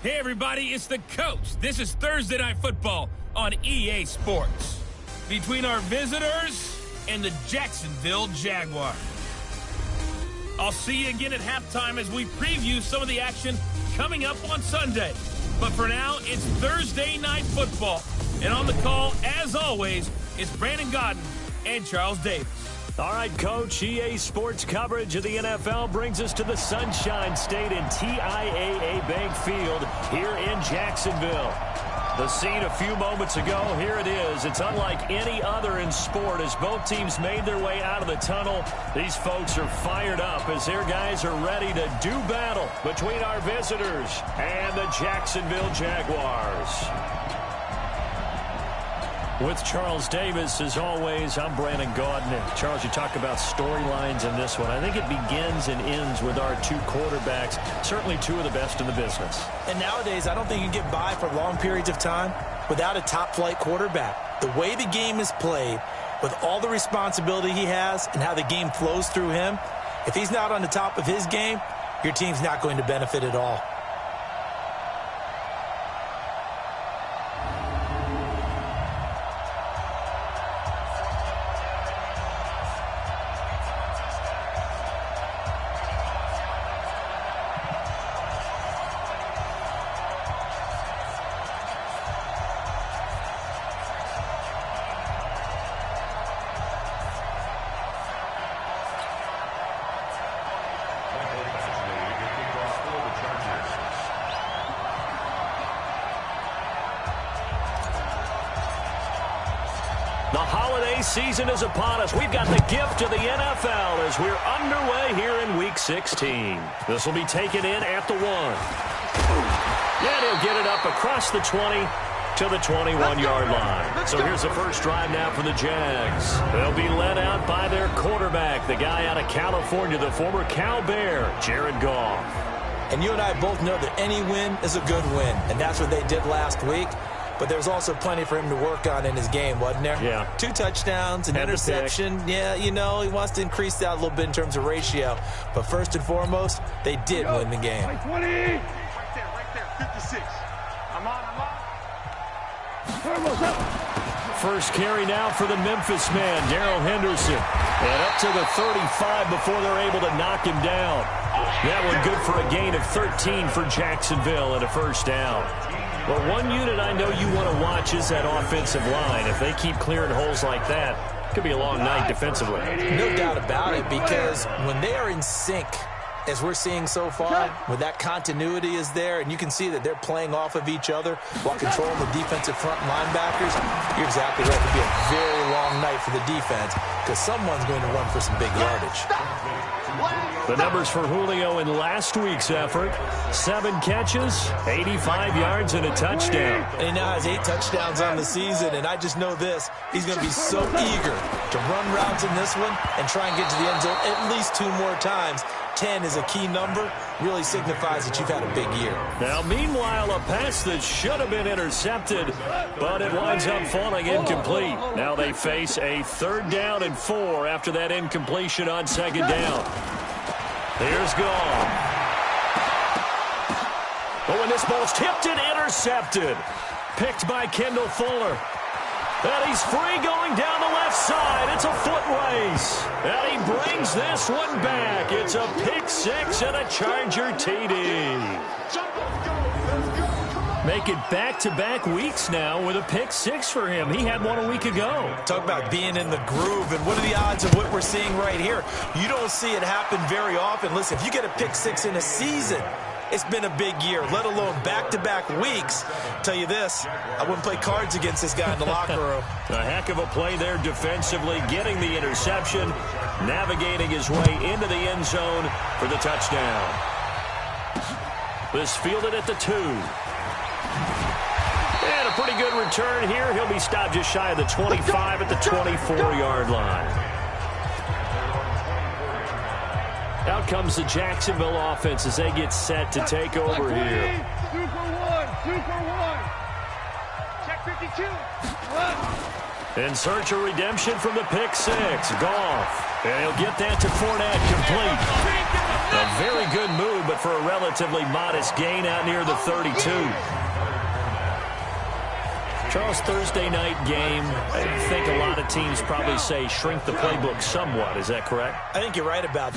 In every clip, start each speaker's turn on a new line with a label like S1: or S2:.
S1: Hey everybody, it's the coach. This is Thursday Night Football on EA Sports. Between our visitors and the Jacksonville Jaguars. I'll see you again at halftime as we preview some of the action coming up on Sunday. But for now, it's Thursday Night Football. And on the call, as always, is Brandon Godden and Charles Davis.
S2: All right, Coach, EA Sports coverage of the NFL brings us to the Sunshine State in TIAA Bank Field here in Jacksonville. The scene a few moments ago, here it is. It's unlike any other in sport as both teams made their way out of the tunnel. These folks are fired up as their guys are ready to do battle between our visitors and the Jacksonville Jaguars. With Charles Davis, as always, I'm Brandon Godden. Charles, you talk about storylines in this one. I think it begins and ends with our two quarterbacks, certainly two of the best in the business.
S3: And nowadays, I don't think you can get by for long periods of time without a top-flight quarterback. The way the game is played, with all the responsibility he has and how the game flows through him, if he's not on the top of his game, your team's not going to benefit at all.
S2: The holiday season is upon us. We've got the gift of the NFL as we're underway here in Week 16. This will be taken in at the 1. And he'll get it up across the 20 to the 21-yard line. So here's the first drive now for the Jags. They'll be led out by their quarterback, the guy out of California, the former Cal Bear, Jared Goff.
S3: And you and I both know that any win is a good win, and that's what they did last week. But there's also plenty for him to work on in his game, wasn't there?
S2: Yeah.
S3: 2 touchdowns, an interception. Yeah, you know, he wants to increase that a little bit in terms of ratio. But first and foremost, they did win the game.
S4: 20. Right there, 56. I'm on.
S2: First carry now for the Memphis man, Darrell Henderson. And up to the 35 before they're able to knock him down. That one good for a gain of 13 for Jacksonville and a first down. Well, one unit I know you want to watch is that offensive line. If they keep clearing holes like that, it could be a long night defensively.
S3: No doubt about it, because when they are in sync, as we're seeing so far, when that continuity is there, and you can see that they're playing off of each other while controlling the defensive front linebackers, you're exactly right. It could be a very long night for the defense because someone's going to run for some big yardage.
S2: The numbers for Julio in last week's effort: 7 catches, 85 yards, and a touchdown.
S3: And he now has 8 touchdowns on the season, and I just know this. He's going to be so eager to run routes in this one and try and get to the end zone at least 2 more times. 10 is a key number, really signifies that you've had a big year.
S2: Now, meanwhile, a pass that should have been intercepted, but it winds up falling incomplete. Now they face a 3rd down and 4 after that incompletion on 2nd down. Here's Goff. But when this ball's tipped and intercepted, picked by Kendall Fuller. And he's free going down the left side. It's a foot race. And he brings this one back. It's a pick 6 and a Charger TD. Make it back-to-back weeks now with a pick 6 for him. He had one a week ago.
S3: Talk about being in the groove, and what are the odds of what we're seeing right here? You don't see it happen very often. Listen, if you get a pick 6 in a season, it's been a big year, let alone back-to-back weeks. Tell you this, I wouldn't play cards against this guy in the locker room.
S2: A heck of a play there defensively, getting the interception, navigating his way into the end zone for the touchdown. This fielded at the 2. And a pretty good return here. He'll be stopped just shy of the 25 at the 24-yard line. Out comes the Jacksonville offense as they get set to take over here.
S4: 2 for 1. Check 52.
S2: In search of redemption from the pick 6. Goff. And he'll get that to Fournette complete. A very good move, but for a relatively modest gain out near the 32. Charles, Thursday night game, I think a lot of teams probably say shrink the playbook somewhat. Is that correct?
S3: I think you're right about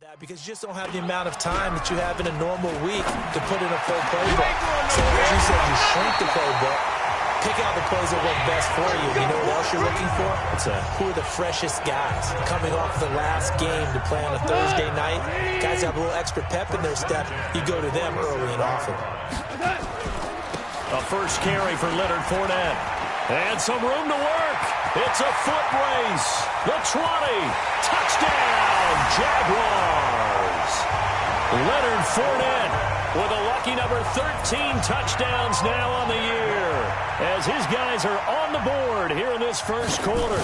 S3: that because you just don't have the amount of time that you have in a normal week to put in a full playbook. So as you said, you shrink the playbook, pick out the plays that work best for you. You know what else you're looking for? Who are the freshest guys coming off the last game to play on a Thursday night? Guys have a little extra pep in their step. You go to them early and often.
S2: A first carry for Leonard Fournette. And some room to work. It's a foot race. The 20. Touchdown, Jaguars. Leonard Fournette with a lucky number 13 touchdowns now on the year, as his guys are on the board here in this first quarter.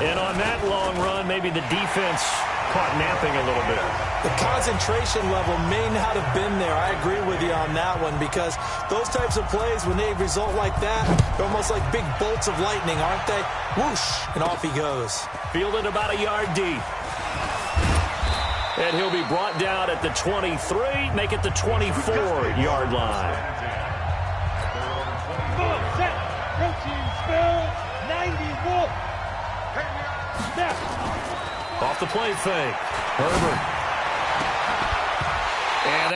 S2: And on that long run, maybe the defense caught napping a little bit.
S3: The concentration level may not have been there. I agree with you on that one because those types of plays, when they result like that, they're almost like big bolts of lightning, aren't they? Whoosh, and off he goes.
S2: Fielded about a yard deep. And he'll be brought down at the 23, make it the 24-yard line. Off the play fake. Herbert. And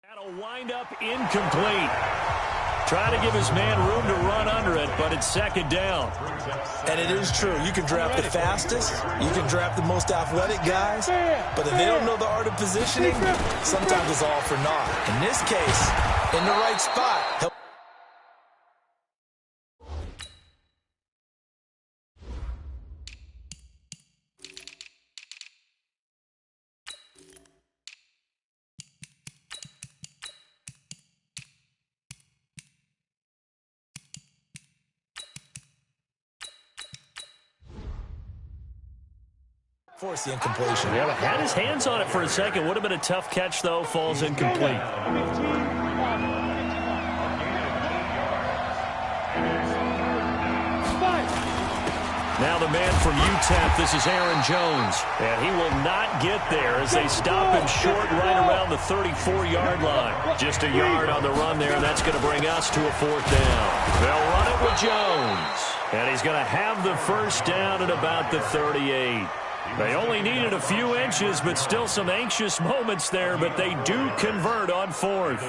S2: that'll wind up incomplete. Trying to give his man room to run under it, but it's second down.
S3: And it is true. You can draft the fastest. You can draft the most athletic guys. But if they don't know the art of positioning, sometimes it's all for naught. In this case, in the right spot. Force the incompletion.
S2: Yeah, had his hands on it for a second. Would have been a tough catch, though. Falls incomplete. Now the man from UTEP, this is Aaron Jones. And he will not get there as they stop him short right around the 34-yard line. Just a yard on the run there, and that's going to bring us to a fourth down. They'll run it with Jones. And he's going to have the first down at about the 38. They only needed a few inches, but still some anxious moments there, but they do convert on fourth.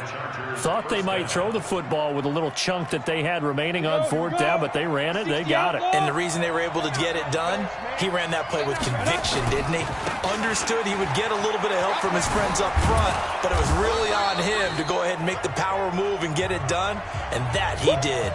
S2: Thought they might throw the football with a little chunk that they had remaining on fourth down, but they ran it, they got it.
S3: And the reason they were able to get it done, he ran that play with conviction, didn't he? Understood he would get a little bit of help from his friends up front, but it was really on him to go ahead and make the power move and get it done, and that he did.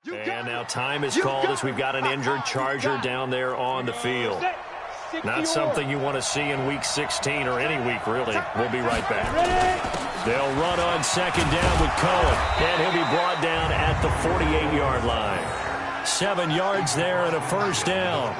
S2: And now time is called as we've got an injured Charger down there on the field. Not something you want to see in Week 16 or any week, really. We'll be right back. They'll run on second down with Cohen, and he'll be brought down at the 48-yard line. 7 yards there and a first down.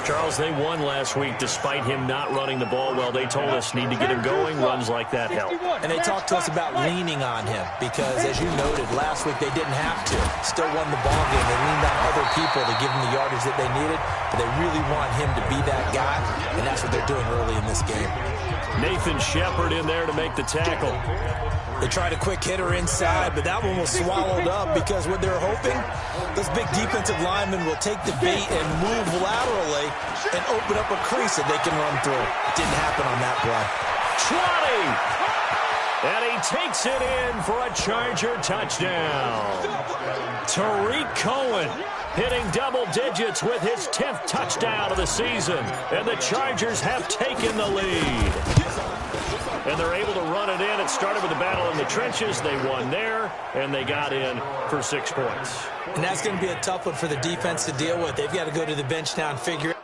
S2: Charles, they won last week despite him not running the ball well. They told us need to get him going. Runs like that help.
S3: And they talked to us about leaning on him because, as you noted, last week they didn't have to. Still won the ball game. They leaned on other people to give them the yardage that they needed, but they really want him to be that guy, and that's what they're doing early in this game.
S2: Nathan Shepard in there to make the tackle.
S3: They tried a quick hitter inside, but that one was swallowed up because what they're hoping, those big defensive linemen will take the bait and move laterally and open up a crease that they can run through. It didn't happen on that play.
S2: 20! And he takes it in for a Charger touchdown. Tariq Cohen hitting double digits with his 10th touchdown of the season. And the Chargers have taken the lead. And they're able to run it in. It started with a battle in the trenches. They won there, and they got in for 6 points.
S3: And that's going to be a tough one for the defense to deal with. They've got to go to the bench now and figure it out.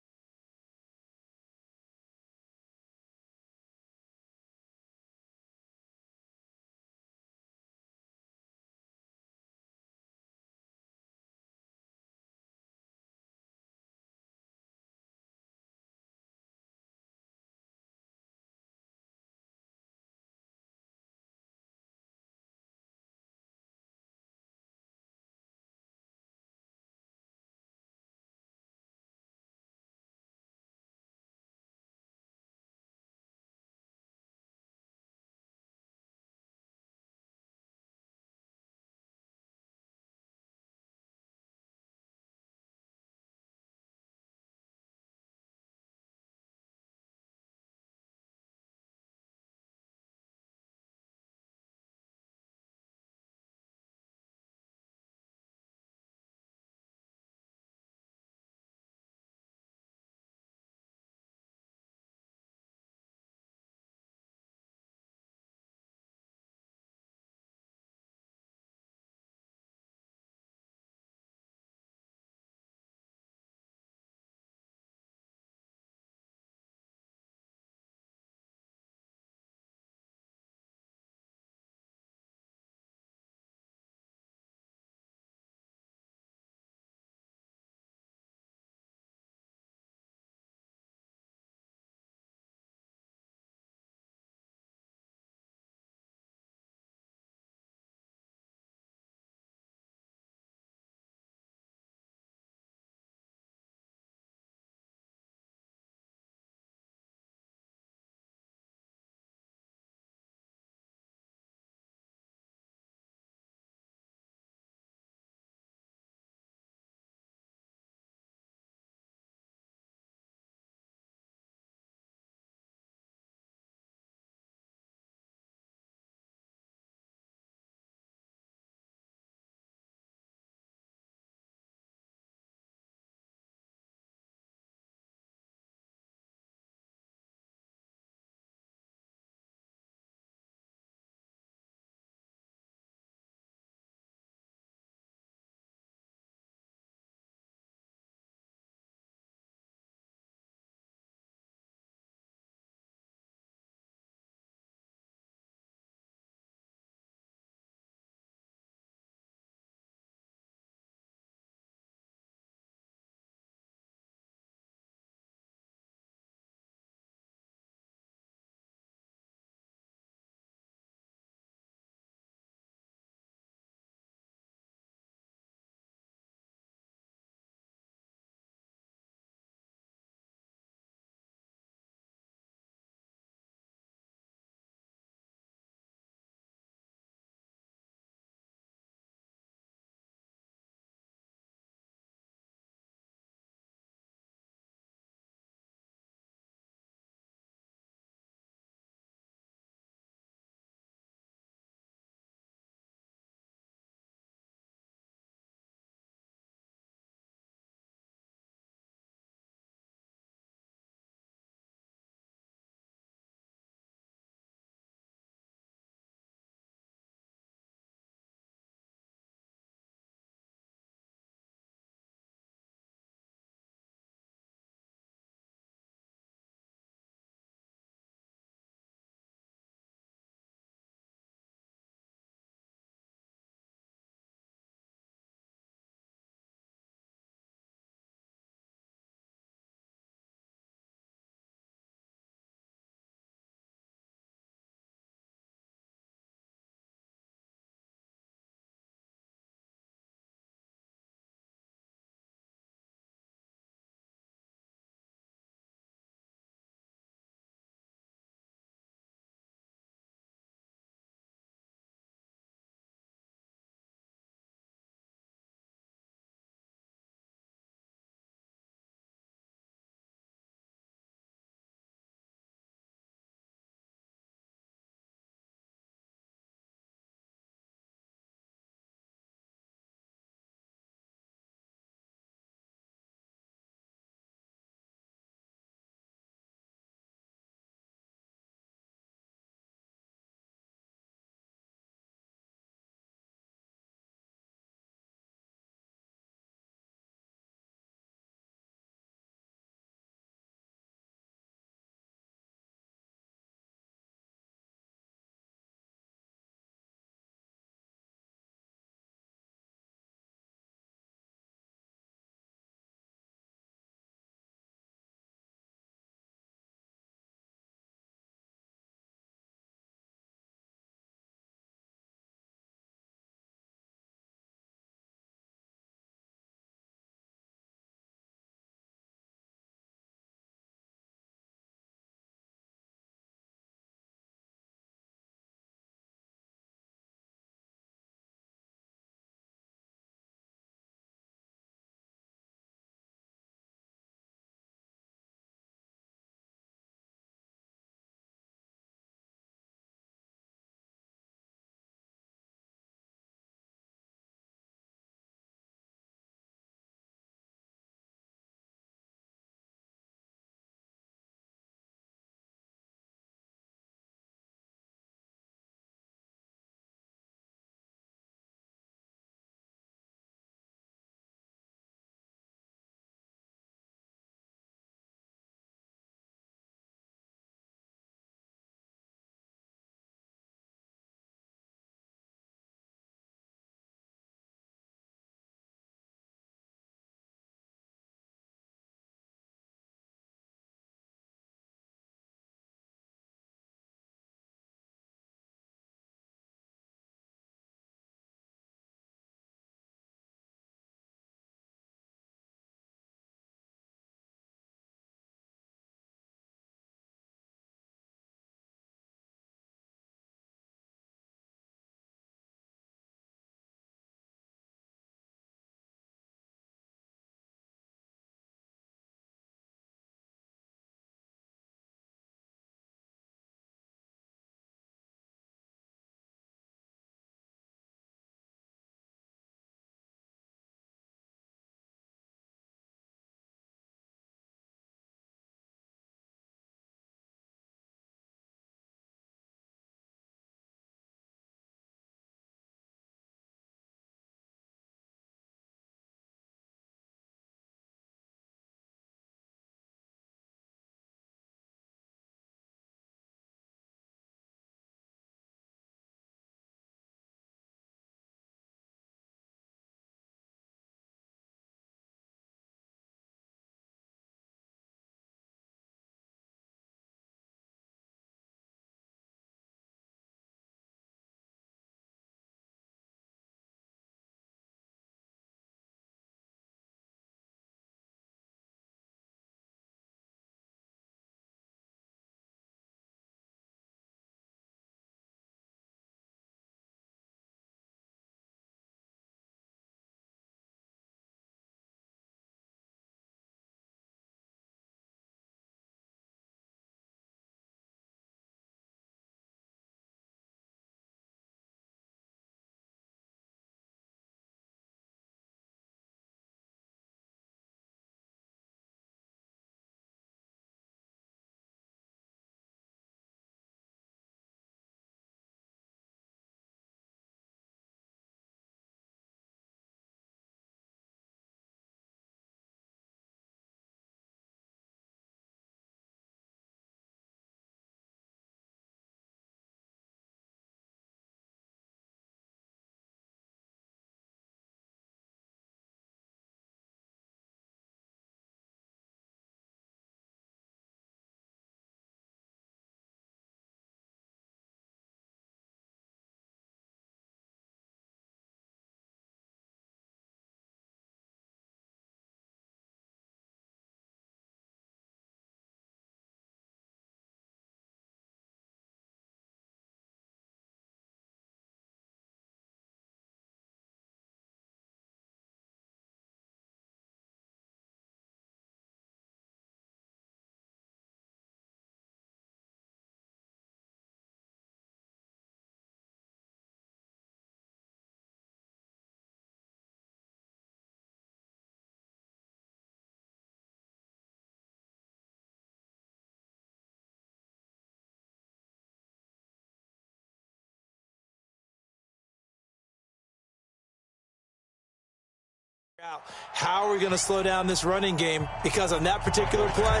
S3: How are we going to slow down this running game? Because on that particular play,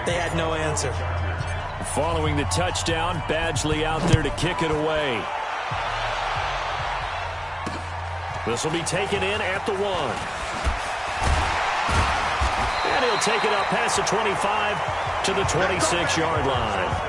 S3: they had no answer.
S2: Following the touchdown, Badgley out there to kick it away. This will be taken in at the 1. And he'll take it up past the 25 to the 26-yard line.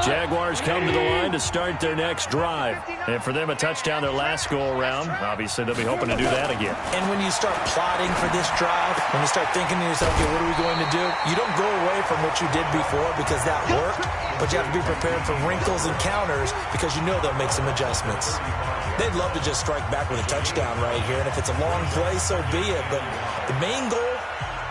S2: Jaguars come to the line to start their next drive. And for them, a touchdown their last go-around. Obviously, they'll be hoping to do that again.
S3: And when you start plotting for this drive, when you start thinking to yourself, okay, what are we going to do? You don't go away from what you did before because that worked, but you have to be prepared for wrinkles and counters because you know they'll make some adjustments. They'd love to just strike back with a touchdown right here, and if it's a long play, so be it. But the main goal,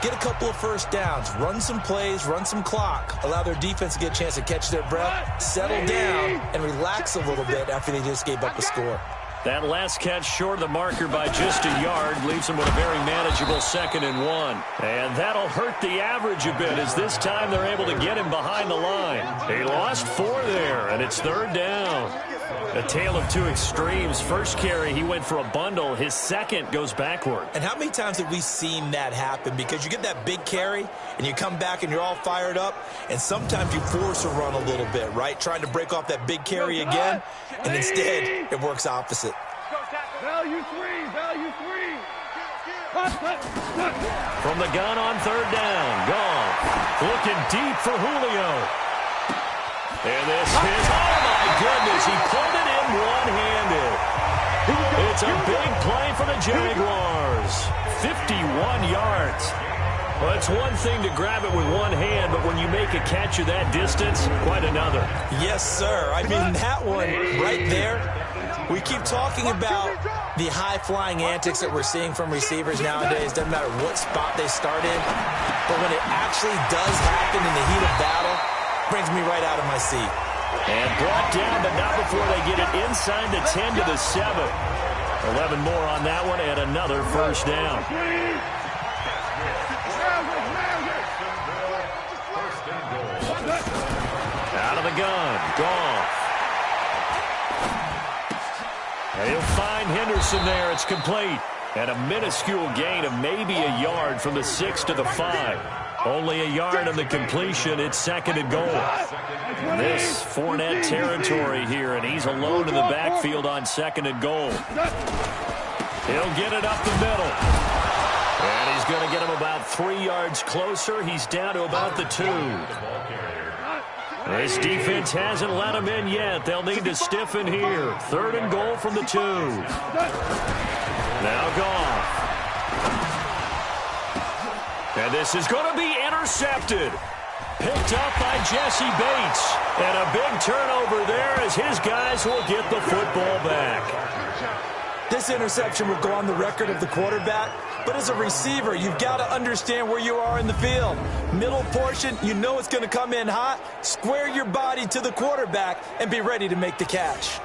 S3: get a couple of first downs, run some plays, run some clock, allow their defense to get a chance to catch their breath, settle down, and relax a little bit after they just gave up a score.
S2: That last catch short of the marker by just a yard leaves them with a very manageable 2nd and 1. And that'll hurt the average a bit as this time they're able to get him behind the line. He lost 4 there, and it's 3rd down. A tale of two extremes. First carry, he went for a bundle. His second goes backward.
S3: And how many times have we seen that happen? Because you get that big carry, and you come back and you're all fired up, and sometimes you force a run a little bit, right? Trying to break off that big carry again, and instead it works opposite.
S4: Value 3, value 3.
S2: From the gun on 3rd down, gone. Looking deep for Julio. And this is, oh my goodness, he pulled it in one-handed. It's a big play for the Jaguars. 51 yards. Well, it's one thing to grab it with one hand, but when you make a catch of that distance, quite another.
S3: Yes, sir. I mean, that one right there, we keep talking about the high-flying antics that we're seeing from receivers nowadays. Doesn't matter what spot they start in, but when it actually does happen in the heat of battle, brings me right out of my seat.
S2: And brought down, but not before they get it inside the 10 to the 7. 11 more on that one and another first down. Out of the gun, Goff. And he'll find Henderson there. It's complete. And a minuscule gain of maybe a yard from the 6 to the 5. Only a yard on the completion. It's 2nd and goal. This Fournette territory here, and he's alone in the backfield on 2nd and goal. He'll get it up the middle. And he's going to get him about 3 yards closer. He's down to about the 2. This defense hasn't let him in yet. They'll need to stiffen here. 3rd and goal from the 2. Now Goff. And this is going to be intercepted. Picked up by Jesse Bates. And a big turnover there as his guys will get the football back.
S3: This interception will go on the record of the quarterback, but as a receiver, you've got to understand where you are in the field. Middle portion, you know it's going to come in hot. Square your body to the quarterback and be ready to make the catch.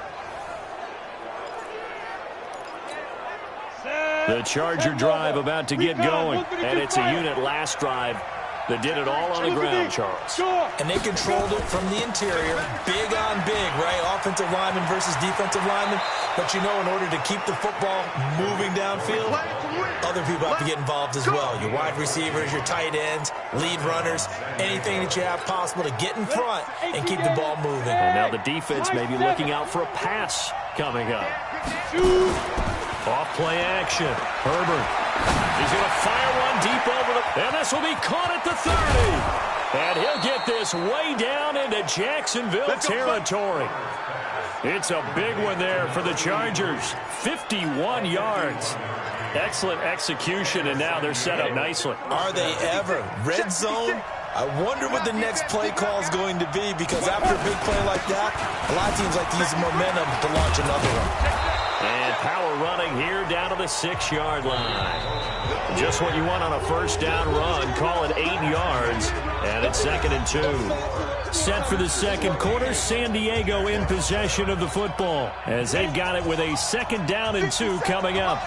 S2: The Charger drive about to get going, and it's a unit last drive that did it all on the ground, Charles.
S3: And they controlled it from the interior, big on big, right? Offensive lineman versus defensive lineman. But you know, in order to keep the football moving downfield, other people have to get involved as well. Your wide receivers, your tight ends, lead runners, anything that you have possible to get in front and keep the ball moving.
S2: And now the defense may be looking out for a pass coming up. Off play action. Herbert. He's going to fire one deep over the... And this will be caught at the 30. And he'll get this way down into Jacksonville territory. It's a big one there for the Chargers. 51 yards. Excellent execution, and now they're set up nicely.
S3: Are they ever? Red zone? I wonder what the next play call is going to be, because after a big play like that, a lot of teams like to use the momentum to launch another one.
S2: And power running here down to the 6-yard line. Just what you want on a first down run. Call it 8 yards. And it's 2nd and 2. Set for the second quarter. San Diego in possession of the football as they've got it with a 2nd down and 2 coming up.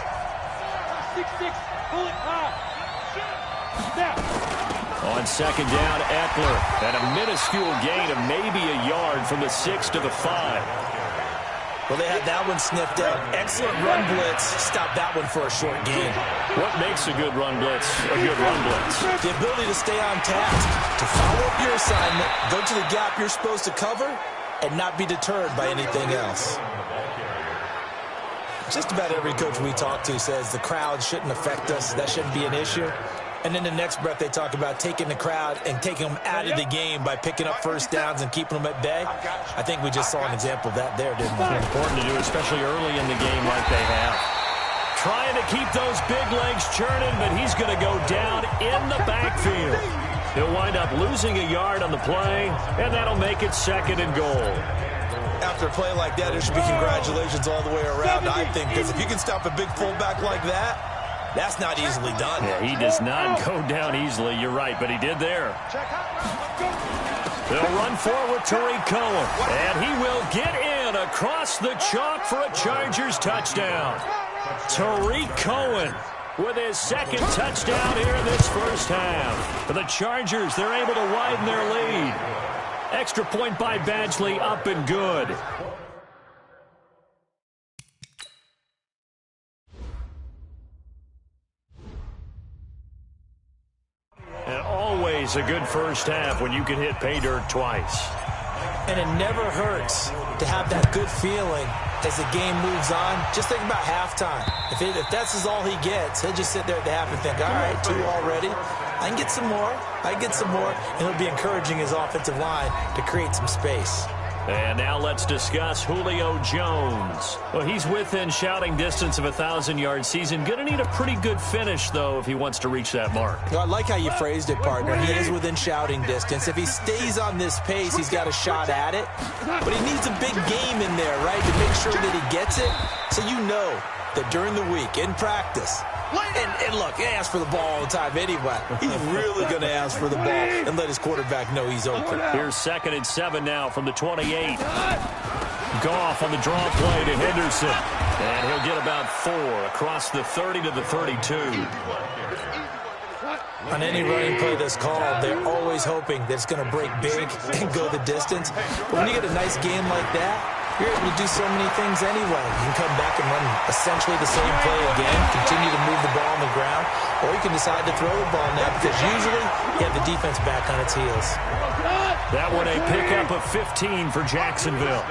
S2: On 2nd down, Eckler. And a minuscule gain of maybe a yard from the 6 to the 5.
S3: Well, they had that one sniffed out. Excellent run blitz. Stop that one for a short gain.
S2: What makes a good run blitz a good run blitz?
S3: The ability to stay on task, to follow up your assignment, go to the gap you're supposed to cover, and not be deterred by anything else. Just about every coach we talk to says the crowd shouldn't affect us. That shouldn't be an issue. And in the next breath, they talk about taking the crowd and taking them out of the game by picking up first downs and keeping them at bay. I think we just saw an example of that there, didn't we?
S2: It's important to do, especially early in the game like they have. Trying to keep those big legs churning, but he's going to go down in the backfield. He'll wind up losing a yard on the play, and that'll make it 2nd and goal.
S3: After a play like that, there should be congratulations all the way around, I think, because if you can stop a big fullback like that, that's not easily done.
S2: Yeah, he does not go down easily. You're right, but he did there. They'll run forward Tariq Cohen, and he will get in across the chalk for a Chargers touchdown. Tariq Cohen with his 2nd touchdown here in this first half. For the Chargers, they're able to widen their lead. Extra point by Badgley, up and good. And always a good first half when you can hit pay dirt twice.
S3: And it never hurts to have that good feeling as the game moves on. Just think about halftime. If that's all he gets, he'll just sit there at the half and think, all right, 2 already. I can get some more. I can get some more. And he'll be encouraging his offensive line to create some space.
S2: And now let's discuss Julio Jones. Well, he's within shouting distance of a 1,000-yard season. Going to need a pretty good finish, though, if he wants to reach that mark.
S3: Well, I like how you phrased it, partner. He is within shouting distance. If he stays on this pace, he's got a shot at it. But he needs a big game in there, right, to make sure that he gets it. So you know that during the week, in practice, and look, he asks for the ball all the time anyway. He's really going to ask for the ball and let his quarterback know he's open.
S2: Here's 2nd and 7 now from the 28. Goff on the draw play to Henderson. And he'll get about 4 across the 30 to the 32.
S3: On any running play that's called, they're always hoping that it's going to break big and go the distance. But when you get a nice game like that, you're able to do so many things anyway. You can come back and run essentially the same play again, continue to move the ball on the ground, or you can decide to throw the ball now because usually you have the defense back on its heels.
S2: That one a pickup of 15 for Jacksonville.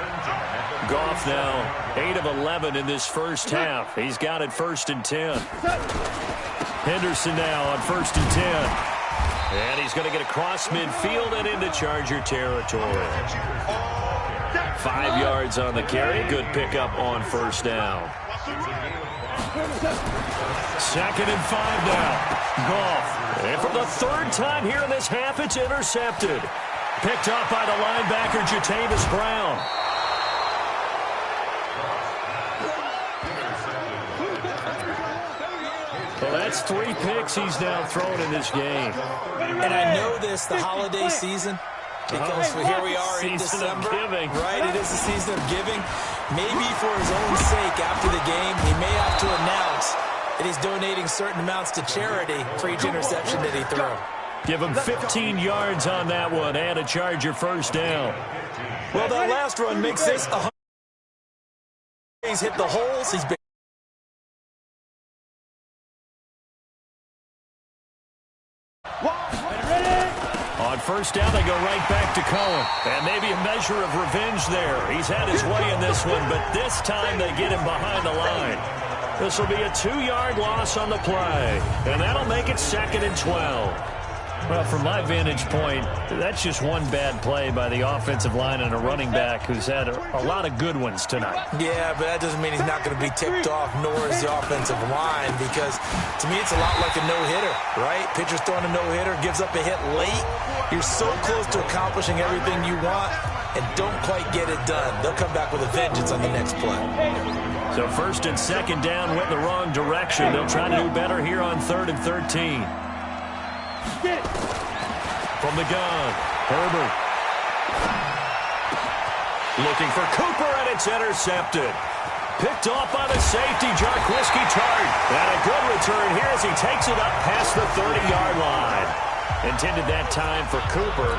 S2: Goff now 8 of 11 in this first half. He's got it 1st and 10. Henderson now on 1st and 10. And he's going to get across midfield and into Charger territory. 5 yards on the carry. Good pickup on 1st down. 2nd and 5 now. Goff. And for the 3rd time here in this half, it's intercepted. Picked up by the linebacker, Jatavis Brown. Well, that's 3 picks he's now thrown in this game.
S3: And I know this, the holiday season, because here we are in December. Right, it is the season of giving. Maybe for his own sake after the game, he may have to announce that he's donating certain amounts to charity for each interception that he threw.
S2: Give him 15 yards on that one and a Charger 1st down.
S3: Well, that last run makes this 100. He's hit the holes. He's been
S2: on 1st down, they go right back to Cohen. And maybe a measure of revenge there. He's had his way in this one, but this time they get him behind the line. This will be a 2-yard loss on the play. And that'll make it 2nd and 12. Well, from my vantage point, that's just one bad play by the offensive line and a running back who's had a lot of good ones tonight.
S3: Yeah, but that doesn't mean he's not going to be ticked off, nor is the offensive line, because to me it's a lot like a no-hitter, right? Pitcher's throwing a no-hitter, gives up a hit late. You're so close to accomplishing everything you want and don't quite get it done. They'll come back with a vengeance on the next play.
S2: So 1st and 2nd down went in the wrong direction. They'll try to do better here on 3rd and 13. From the gun, Herbert. Looking for Cooper, and it's intercepted. Picked off by the safety, Jarquiski Tart. And a good return here as he takes it up past the 30-yard line. Intended that time for Cooper.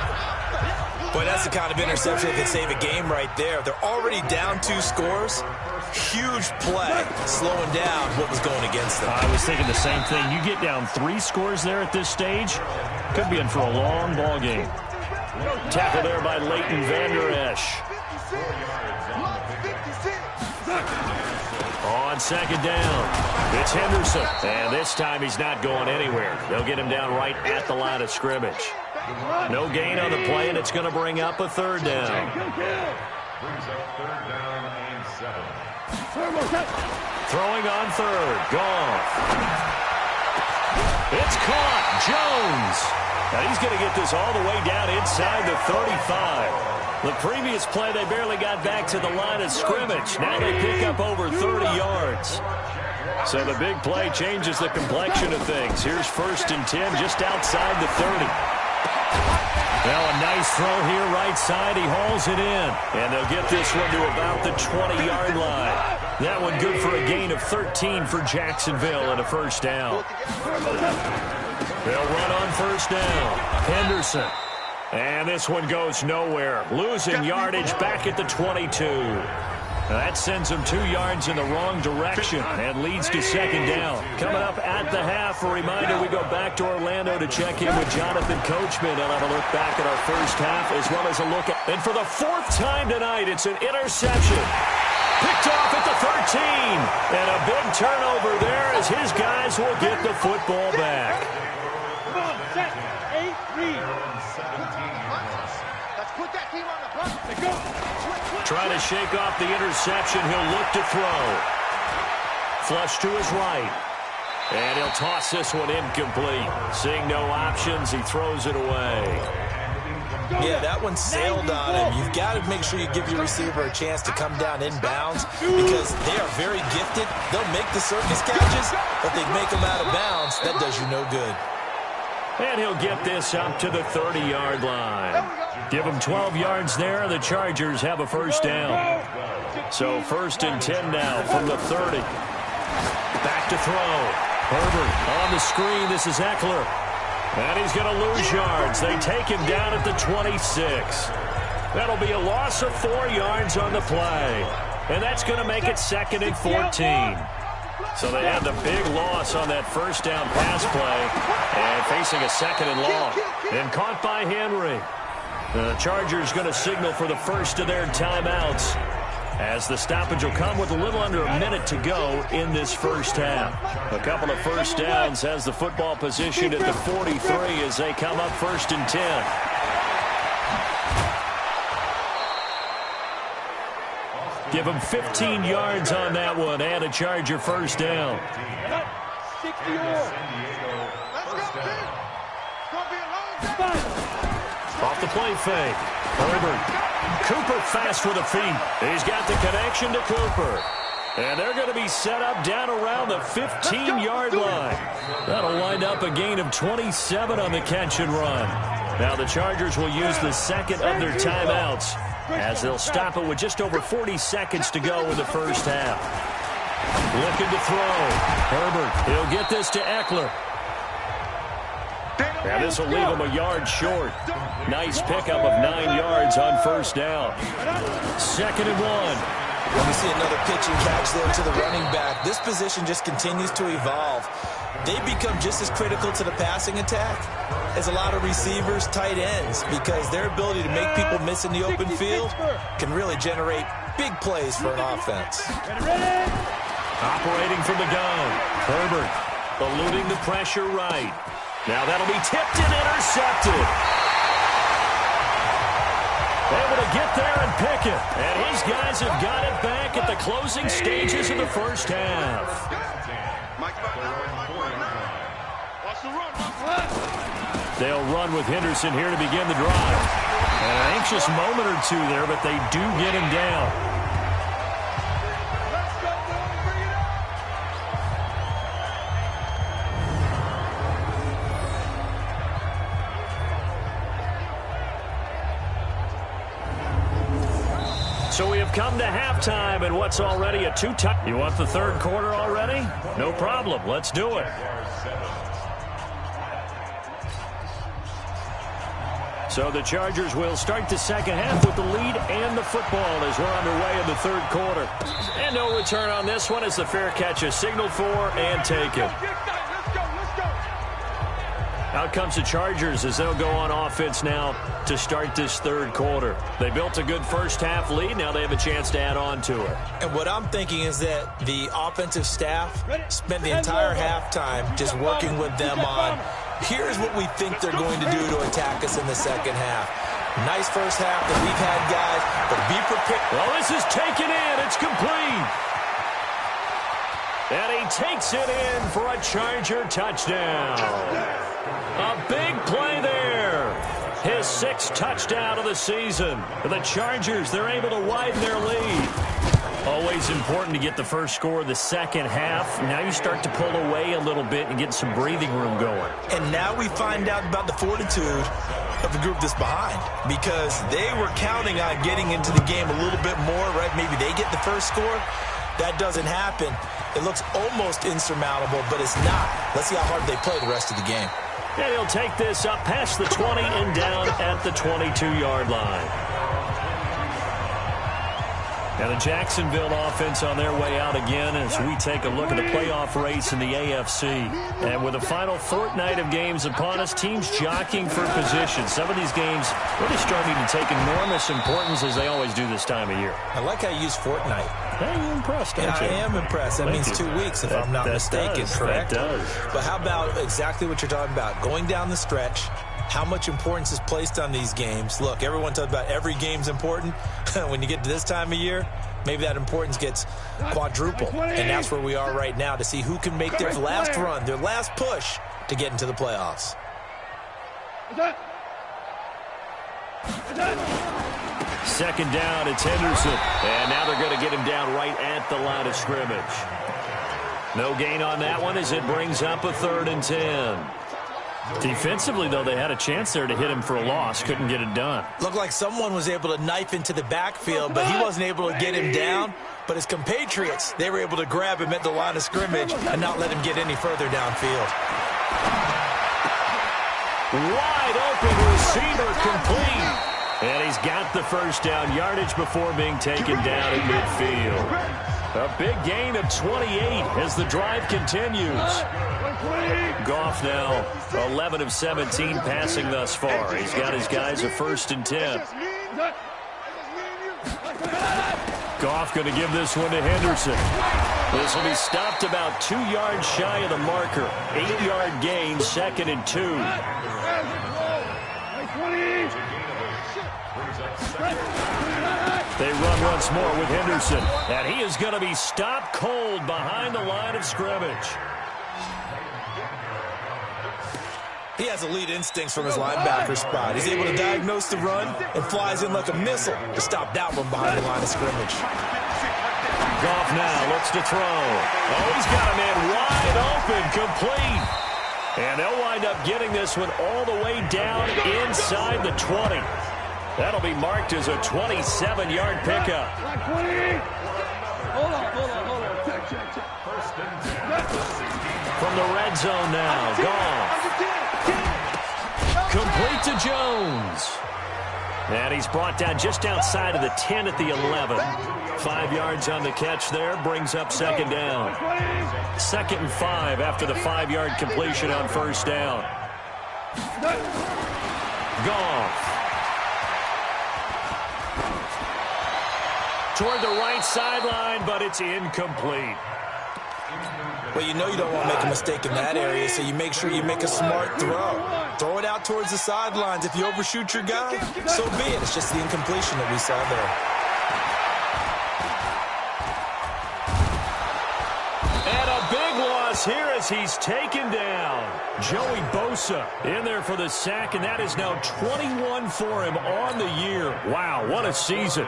S3: Boy, that's the kind of interception that can save a game right there. They're already down 2 scores. Huge play, slowing down what was going against them.
S2: I was thinking the same thing. You get down 3 scores there at this stage, could be in for a long ball game. Tackle there by Leighton Vander Esch. On second down, it's Henderson. And this time he's not going anywhere. They'll get him down right at the line of scrimmage. No gain on the play, and it's going to bring up a 3rd down. Throwing on 3rd. Goff. It's caught. Jones. Now he's going to get this all the way down inside the 35. The previous play, they barely got back to the line of scrimmage. Now they pick up over 30 yards. So the big play changes the complexion of things. Here's 1st and 10 just outside the 30. Well, a nice throw here right side. He hauls it in. And they'll get this one to about the 20-yard line. That one good for a gain of 13 for Jacksonville and a 1st down. They'll run on 1st down. Henderson. And this one goes nowhere. Losing yardage back at the 22. That sends them 2 yards in the wrong direction and leads to 2nd down. Coming up at the half, a reminder we go back to Orlando to check in with Jonathan Coachman. I'll have a look back at our 1st half as well as a look at... And for the 4th time tonight, it's an interception. Picked off at the 13. And a big turnover there as his guys will get the football back.
S4: Come on, set, 8, read. Let's put that team on the block. Let's go.
S2: Trying to shake off the interception. He'll look to throw. Flush to his right. And he'll toss this one incomplete. Seeing no options, he throws it away.
S3: Yeah, that one sailed on him. You've got to make sure you give your receiver a chance to come down inbounds because they are very gifted. They'll make the circus catches, but they make them out of bounds. That does you no good.
S2: And he'll get this up to the 30-yard line. Give him 12 yards there. The Chargers have a 1st down. So 1st and 10 now from the 30. Back to throw. Herbert on the screen. This is Eckler. And he's going to lose yards. They take him down at the 26. That'll be a loss of 4 yards on the play. And that's going to make it 2nd and 14. So they had the big loss on that 1st down pass play and facing a 2nd and long. And caught by Henry. The Chargers going to signal for the first of their timeouts as the stoppage will come with a little under a minute to go in this 1st half. A couple of 1st downs has the football positioned at the 43 as they come up 1st and 10. Give them 15 yards on that one and a Charger 1st down.
S4: 60 yards. Let's go,
S2: Off the play fake. Herbert. Cooper fast with the feet. He's got the connection to Cooper. And they're going to be set up down around the 15-yard line. That'll wind up a gain of 27 on the catch and run. Now the Chargers will use the 2nd of their timeouts as they'll stop it with just over 40 seconds to go in the 1st half. Looking to throw. Herbert, he'll get this to Eckler. And this will leave him a yard short. Nice pickup of 9 yards on 1st down. 2nd and 1.
S3: When we see another pitch and catch there to the running back, this position just continues to evolve. They become just as critical to the passing attack as a lot of receivers, tight ends, because their ability to make people miss in the open field can really generate big plays for an offense.
S2: Operating from the gun. Herbert eluding the pressure right. Now that'll be tipped and intercepted. Able to get there and pick it. And his guys have got it back at the closing stages of the 1st half. They'll run with Henderson here to begin the drive. An anxious moment or two there, but they do get him down. So we have come to halftime, and what's already a 2-touch. You want the 3rd quarter already? No problem. Let's do it. So the Chargers will start the second half with the lead and the football as we're underway in the third quarter. And no return on this one as the fair catch is signaled for and taken. Out comes the Chargers as they'll go on offense now to start this third quarter. They built a good first half lead. Now they have a chance to add on to it.
S3: And what I'm thinking is that the offensive staff spent the entire halftime just working with them on, here's what we think they're going to do to attack us in the second half. Nice first half that we've had, guys, but be prepared.
S2: Well, this is taken in. It's complete. And he takes it in for a Charger touchdown. A big play there. His 6th touchdown of the season. The Chargers, they're able to widen their lead. Always important to get the first score of the second half. Now you start to pull away a little bit and get some breathing room going.
S3: And now we find out about the fortitude of the group that's behind, because they were counting on getting into the game a little bit more, right? Maybe they get the first score. That doesn't happen. It looks almost insurmountable, but it's not. Let's see how hard they play the rest of the game.
S2: And he'll take this up past the 20 and down at the 22-yard line. And the Jacksonville offense on their way out again as we take a look at the playoff race in the AFC. And with the final fortnight of games upon us, teams jockeying for position. Some of these games really starting to take enormous importance as they always do this time of year.
S3: I like how you use fortnight.
S2: Hey, you're impressed, aren't you?
S3: I am impressed. That means 2 weeks, if I'm not mistaken, correct?
S2: That does.
S3: But how about exactly what you're talking about? Going down the stretch, how much importance is placed on these games. Look, everyone talks about every game's important. When you get to this time of year, maybe that importance gets quadruple. And that's where we are right now to see who can make their last run, their last push to get into the playoffs.
S2: Second down, it's Henderson. And now they're going to get him down right at the line of scrimmage. No gain on that one as it brings up a 3rd and 10. Defensively, though, they had a chance there to hit him for a loss. Couldn't get it done.
S3: Looked like someone was able to knife into the backfield, but he wasn't able to get him down. But his compatriots, they were able to grab him at the line of scrimmage and not let him get any further downfield.
S2: Wide open receiver complete. And he's got the first down yardage before being taken down at midfield. A big gain of 28 as the drive continues. Goff now 11 of 17 passing thus far. He's got his guys a 1st and 10. Goff going to give this one to Henderson. This will be stopped about 2 yards shy of the marker. 8-yard gain, 2nd and 2. They run once more with Henderson. And he is going to be stopped cold behind the line of scrimmage.
S3: He has elite instincts from his linebacker spot. He's able to diagnose the run and flies in like a missile to stop that one behind the line of scrimmage.
S2: Goff now looks to throw. Oh, he's got a man wide open, complete. And they'll wind up getting this one all the way down inside the 20. That'll be marked as a 27-yard pickup. From the red zone now, Goff. Complete to Jones. And he's brought down just outside of the 10 at the 11. 5 yards on the catch there, brings up 2nd down. 2nd and 5 after the 5-yard completion on 1st down. Goff. Toward the right sideline, but it's incomplete.
S3: Well, you know you don't want to make a mistake in that area, so you make sure you make a smart throw. Throw it out towards the sidelines. If you overshoot your guy, so be it. It's just the incompletion that we saw there.
S2: And a big loss here as he's taken down. Joey Bosa in there for the sack, and that is now 21 for him on the year. Wow, what a season.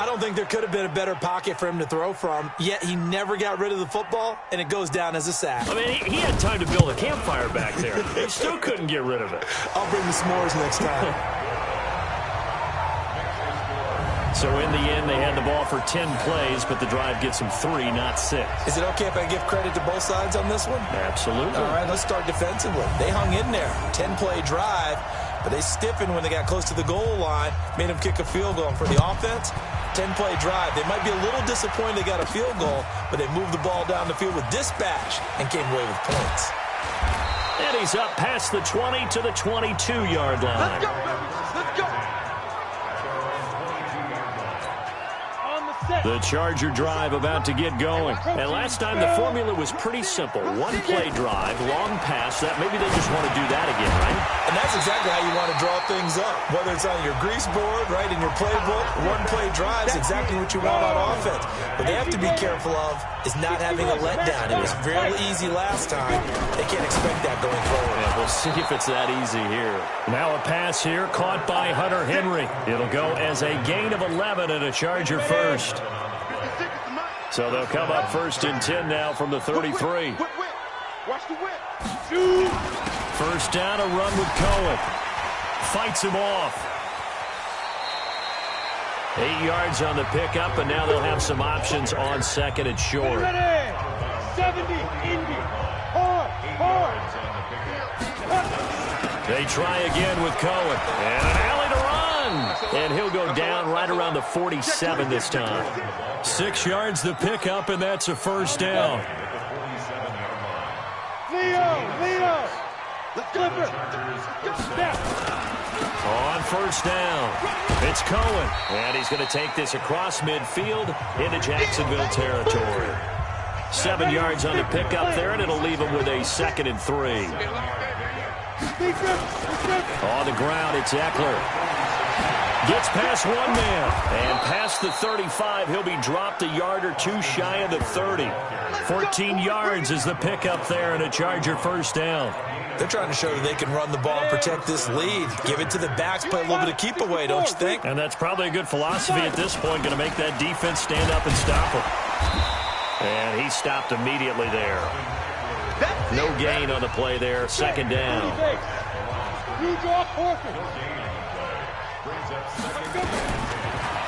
S3: I don't think there could have been a better pocket for him to throw from, yet he never got rid of the football, and it goes down as a sack.
S2: I mean, he had time to build a campfire back there. He still couldn't get rid of it.
S3: I'll bring the s'mores next time.
S2: So in the end, they had the ball for 10 plays, but the drive gets them 3, not 6.
S3: Is it okay if I give credit to both sides on this one?
S2: Absolutely.
S3: All right, let's start defensively. They hung in there. 10-play drive. But they stiffened when they got close to the goal line, made them kick a field goal. And for the offense, 10-play drive. They might be a little disappointed they got a field goal, but they moved the ball down the field with dispatch and came away with points.
S2: And he's up past the 20 to the 22-yard line.
S4: Let's go, baby. Let's go.
S2: The Charger drive about to get going. And last time the formula was pretty simple. One-play drive, long pass. That maybe they just want to do that again, right?
S3: And that's exactly how you want to draw things up. Whether it's on your grease board, right, in your playbook, one-play drive is exactly what you want on offense. What they have to be careful of is not having a letdown. It was very easy last time. They can't expect that going forward.
S2: Yeah, we'll see if it's that easy here. Now a pass here caught by Hunter Henry. It'll go as a gain of 11 and a Charger first. So they'll come up 1st and 10 now from the 33.
S4: Watch the whip.
S2: First down, a run with Cohen. Fights him off. 8 yards on the pickup, and now they'll have some options on 2nd and short.
S4: 70, Indy. Hard.
S2: They try again with Cohen. And an alley to run. And he'll go down right around the 47 this time. 6 yards the pickup, and that's a first down.
S4: Leo. Flipper.
S2: On first down, it's Cohen. And he's going to take this across midfield into Jacksonville territory. 7 yards on the pickup there, and it'll leave him with a 2nd and 3. On the ground, it's Eckler. Gets past one man. And past the 35, he'll be dropped a yard or two shy of the 30. 14 yards is the pickup there, and a Charger first down.
S3: They're trying to show that they can run the ball and protect this lead. Give it to the backs, play a little bit of keep away, don't you think?
S2: And that's probably a good philosophy at this point, going to make that defense stand up and stop him. And he stopped immediately there. No gain on the play there, 2nd down.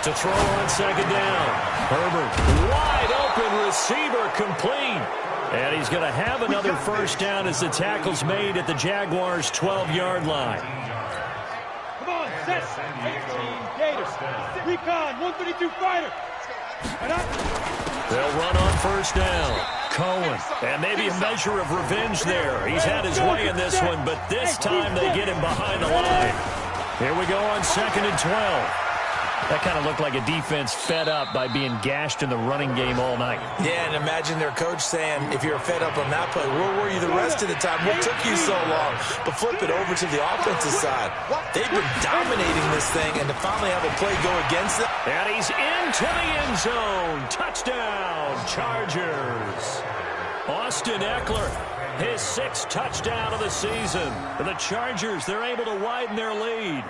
S2: To throw on 2nd down. Herbert, wide open receiver, complete. And he's going to have another first down as the tackle's made at the Jaguars' 12-yard line.
S5: Come on, set. 18 Gators. Recon, 132 fighter.
S2: They'll run on first down. Cohen. And maybe a measure of revenge there. He's had his way in this one, but this time they get him behind the line. Here we go on 2nd and 12. That kind of looked like a defense fed up by being gashed in the running game all night.
S3: Yeah, and imagine their coach saying, if you're fed up on that play, where were you the rest of the time? What took you so long? But flip it over to the offensive side. They've been dominating this thing, and to finally have a play go against it.
S2: And he's into the end zone. Touchdown, Chargers. Austin Eckler, his 6th touchdown of the season. And the Chargers, they're able to widen their lead.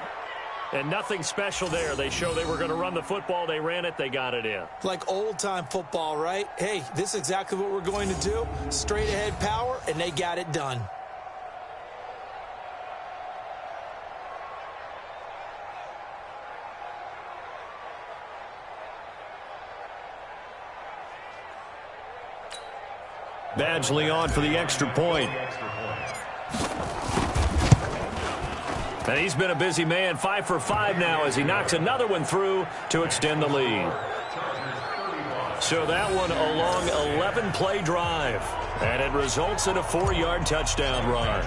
S2: And nothing special there. They show they were going to run the football. They ran it. They got it in.
S3: Like old-time football, right? Hey, this is exactly what we're going to do. Straight-ahead power, and they got it done.
S2: Badgley on for the extra point. And he's been a busy man, 5 for 5 now as he knocks another one through to extend the lead. So that one a long 11-play drive. And it results in a 4-yard touchdown run.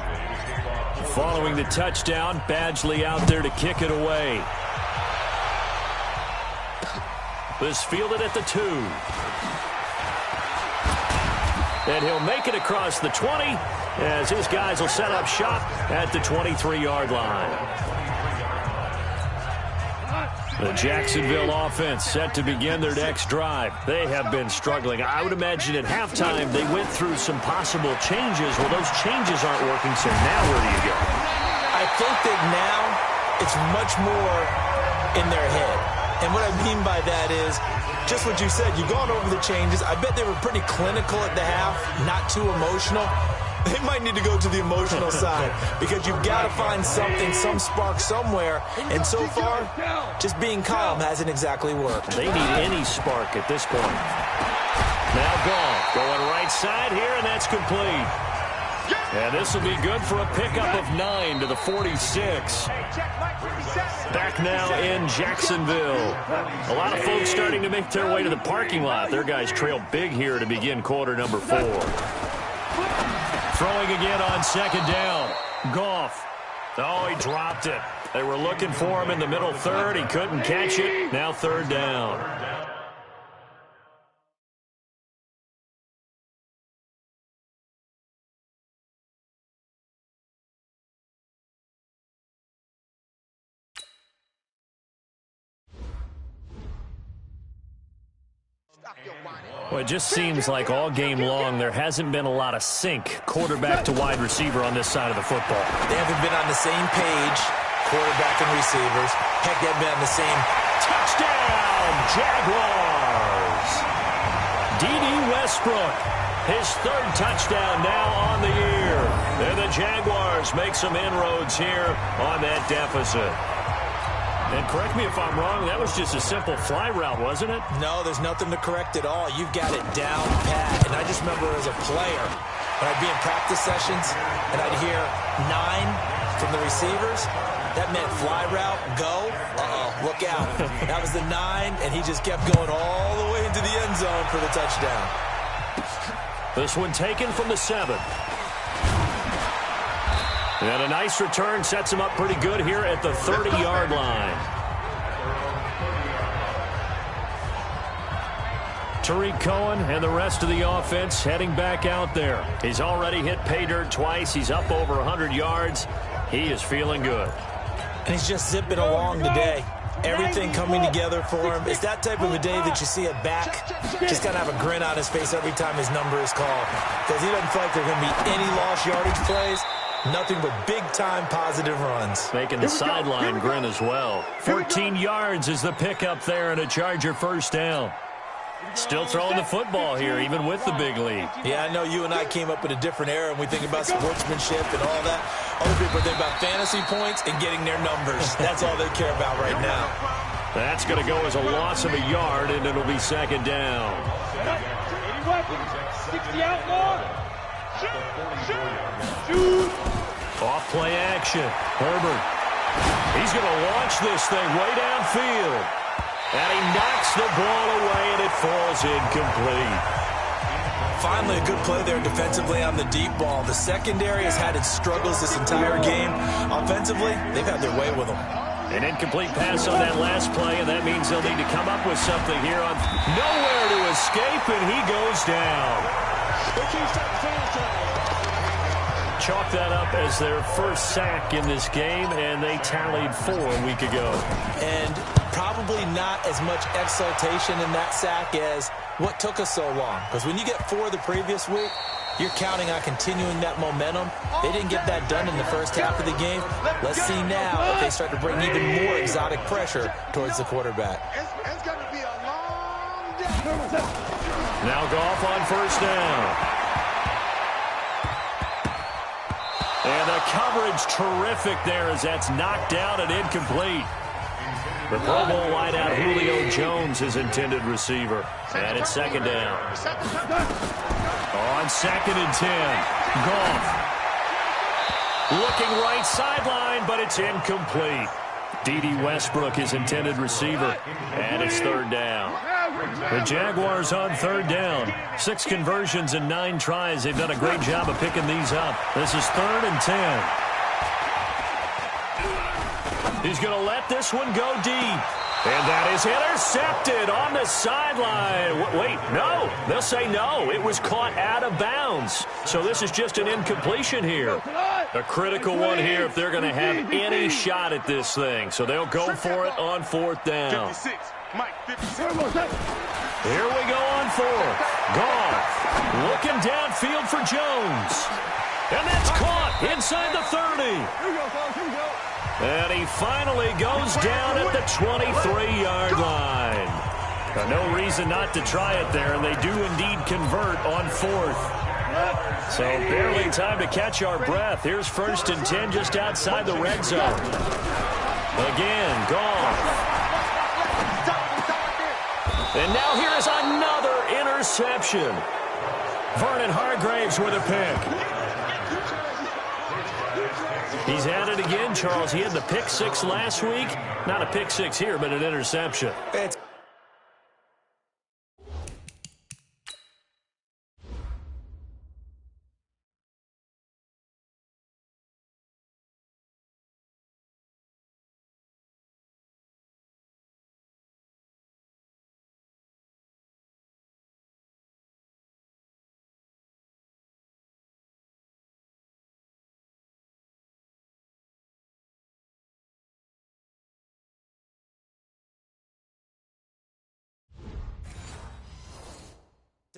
S2: Following the touchdown, Badgley out there to kick it away. This fielded at the 2. And he'll make it across the 20 as his guys will set up shop at the 23-yard line. The Jacksonville offense set to begin their next drive. They have been struggling. I would imagine at halftime they went through some possible changes. Well, those changes aren't working, so now where do you go?
S3: I think that now it's much more in their head. And what I mean by that is just what you said. You've gone over the changes. I bet they were pretty clinical at the half, not too emotional. They might need to go to the emotional side because you've got to find something, some spark somewhere. And so far, just being calm hasn't exactly worked.
S2: They need any spark at this point. Now Goff going right side here, and that's complete. And this will be good for a pickup of 9 to the 46. Back now in Jacksonville. A lot of folks starting to make their way to the parking lot. Their guys trail big here to begin quarter number 4. Throwing again on second down. Goff. Oh, he dropped it. They were looking for him in the middle third. He couldn't catch it. Now third down. Well, it just seems like all game long there hasn't been a lot of sync quarterback to wide receiver on this side of the football.
S3: They haven't been on the same page, quarterback and receivers. Heck, they've been on the same.
S2: Touchdown, Jaguars! D.D. Westbrook, his third touchdown now on the year. And the Jaguars make some inroads here on that deficit. And correct me if I'm wrong, that was just a simple fly route, wasn't it?
S3: No, there's nothing to correct at all. You've got it down pat. And I just remember as a player, when I'd be in practice sessions and I'd hear 9 from the receivers, that meant fly route, go, look out. That was the 9, and he just kept going all the way into the end zone for the touchdown.
S2: This one taken from the 7. And a nice return sets him up pretty good here at the 30-yard line. Tariq Cohen and the rest of the offense heading back out there. He's already hit pay dirt twice. He's up over 100 yards. He is feeling good.
S3: And he's just zipping along today. Everything coming together for him. It's that type of a day that you see a back just got to have a grin on his face every time his number is called. Because he doesn't feel like there are going to be any lost yardage plays. Nothing but big-time positive runs.
S2: Making the sideline grin as well. 14 yards is the pickup there and a Charger first down. Still throwing the football here, even with the big lead.
S3: Yeah, I know you and I came up in a different era, and we think about sportsmanship and all that. Other people think about fantasy points and getting their numbers. That's all they care about right now.
S2: That's going to go as a loss of a yard, and it'll be second down.
S5: 80 weapons, 60 outlaw. Shoot.
S2: Off play action. Herbert. He's going to launch this thing way downfield. And he knocks the ball away, and it falls incomplete.
S3: Finally, a good play there defensively on the deep ball. The secondary has had its struggles this entire game. Offensively, they've had their way with them.
S2: An incomplete pass on that last play, and that means they'll need to come up with something here on nowhere to escape, and he goes down. Chalk that up as their first sack in this game, and they tallied 4 a week ago.
S3: And probably not as much exultation in that sack as what took us so long. Because when you get 4 the previous week, you're counting on continuing that momentum. They didn't get that done in the first half of the game. Let's see now if they start to bring even more exotic pressure towards the quarterback.
S4: It's going to be a long day.
S2: Now Goff on first down. And the coverage terrific there as that's knocked down and incomplete. The Pro Bowl wideout Julio Jones, his intended receiver. And it's second down. On 2nd and 10. Goff. Looking right sideline, but it's incomplete. D.D. Westbrook, his intended receiver. And it's third down. The Jaguars on third down. 6 conversions and 9 tries. They've done a great job of picking these up. This is 3rd and 10. He's going to let this one go deep. And that is intercepted on the sideline. Wait, no. They'll say no. It was caught out of bounds. So this is just an incompletion here. A critical one here if they're going to have any shot at this thing. So they'll go for it on 4th down.
S4: 56. Mike, 56.
S2: Here we go on 4th. Goff looking downfield for Jones. And that's caught inside the 30. And he finally goes down at the 23-yard line. Now, no reason not to try it there, and they do indeed convert on 4th. So barely time to catch our breath. Here's 1st and 10 just outside the red zone. Again, Goff. And now here is another interception. Vernon Hargraves with a pick. He's at it again, Charles. He had the pick six last week. Not a pick six here, but an interception.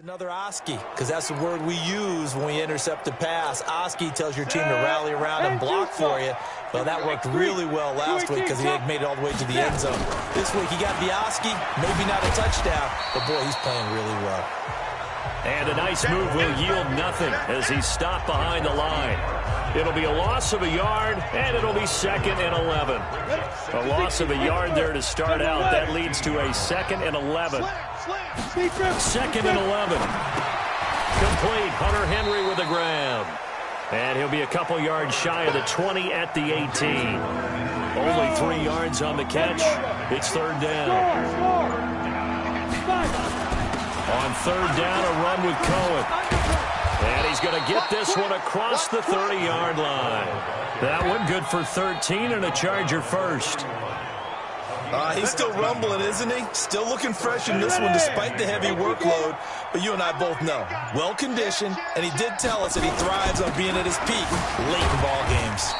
S3: Another Oski, because that's the word we use when we intercept a pass. Oski tells your team to rally around and block for you. Well, that worked really well last week because he had made it all the way to the end zone. This week he got the Oski, maybe not a touchdown, but boy, he's playing really well.
S2: And a nice move will yield nothing as he's stopped behind the line. It'll be a loss of a yard, and it'll be 2nd and 11. A loss of a yard there to start out. That leads to a 2nd and 11. 2nd and 11. Complete. Hunter Henry with a grab. And he'll be a couple yards shy of the 20 at the 18. Only 3 yards on the catch. It's 3rd down. On 3rd down, a run with Cohen. And he's going to get this one across the 30-yard line. That one good for 13 and a Charger first.
S3: He's still rumbling, isn't he? Still looking fresh in this one despite the heavy workload. But you and I both know, well-conditioned, and he did tell us that he thrives on being at his peak late in ball games.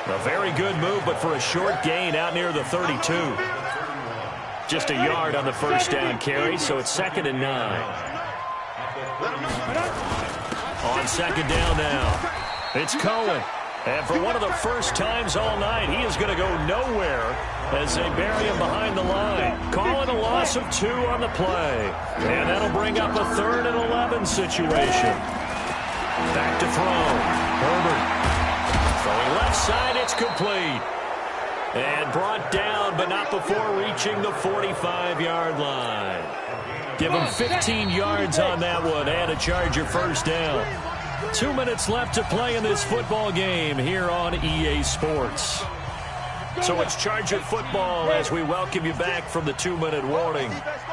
S2: A very good move, but for a short gain out near the 32. Just a yard on the first down carry, so it's 2nd and 9. On 2nd down now, it's Cohen. And for one of the first times all night, he is going to go nowhere as they bury him behind the line. Calling a loss of 2 on the play. And that'll bring up a 3rd and 11 situation. Back to throw. Herbert. Throwing left side, it's complete. And brought down, but not before reaching the 45-yard line. Give him 15 yards on that one and a Charger first down. 2 minutes left to play in this football game here on EA Sports. So it's Charger football as we welcome you back from the 2-minute warning.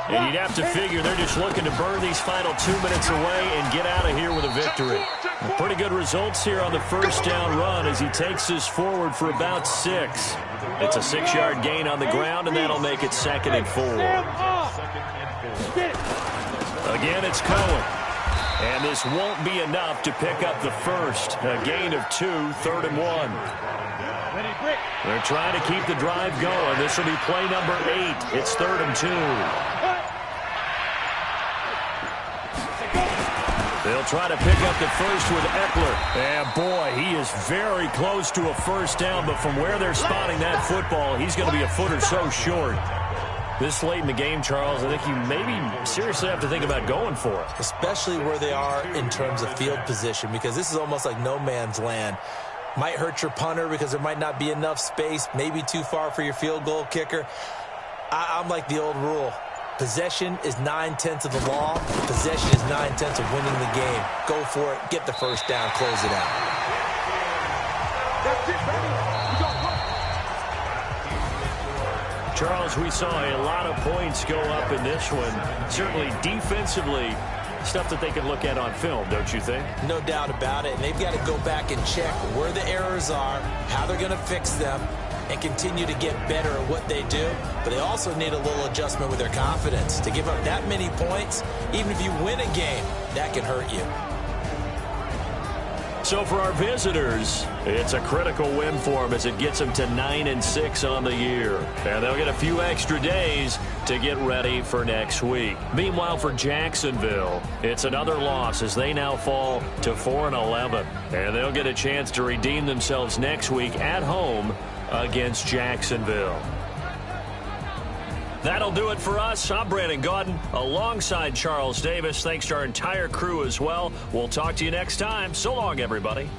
S2: And you'd have to figure they're just looking to burn these final 2 minutes away and get out of here with a victory. Pretty good results here on the first down run as he takes this forward for about 6. It's a 6-yard gain on the ground, and that'll make it 2nd and 4. Again, it's Cohen. And this won't be enough to pick up the first. A gain of 2, 3rd and 1. They're trying to keep the drive going. This will be play number 8. It's 3rd and 2. They'll try to pick up the first with Eckler. And boy, he is very close to a first down, but from where they're spotting that football, he's going to be a foot or so short. This late in the game, Charles, I think you maybe seriously have to think about going for it.
S3: Especially where they are in terms of field position, because this is almost like no man's land. Might hurt your punter because there might not be enough space, maybe too far for your field goal kicker. I'm like the old rule. Possession is 9/10 of the law. Possession is 9/10 of winning the game. Go for it. Get the first down. Close it out.
S4: That's it, baby. We got one.
S2: Charles, we saw a lot of points go up in this one. Certainly defensively, stuff that they can look at on film, don't you think?
S3: No doubt about it. And they've got to go back and check where the errors are, how they're going to fix them, and continue to get better at what they do. But they also need a little adjustment with their confidence. To give up that many points, even if you win a game, that can hurt you.
S2: So for our visitors, it's a critical win for them as it gets them to 9-6 on the year. And they'll get a few extra days to get ready for next week. Meanwhile, for Jacksonville, it's another loss as they now fall to 4-11. And they'll get a chance to redeem themselves next week at home against Jacksonville. That'll do it for us. I'm Brandon Gaudin alongside Charles Davis. Thanks to our entire crew as well. We'll talk to you next time. So long, everybody.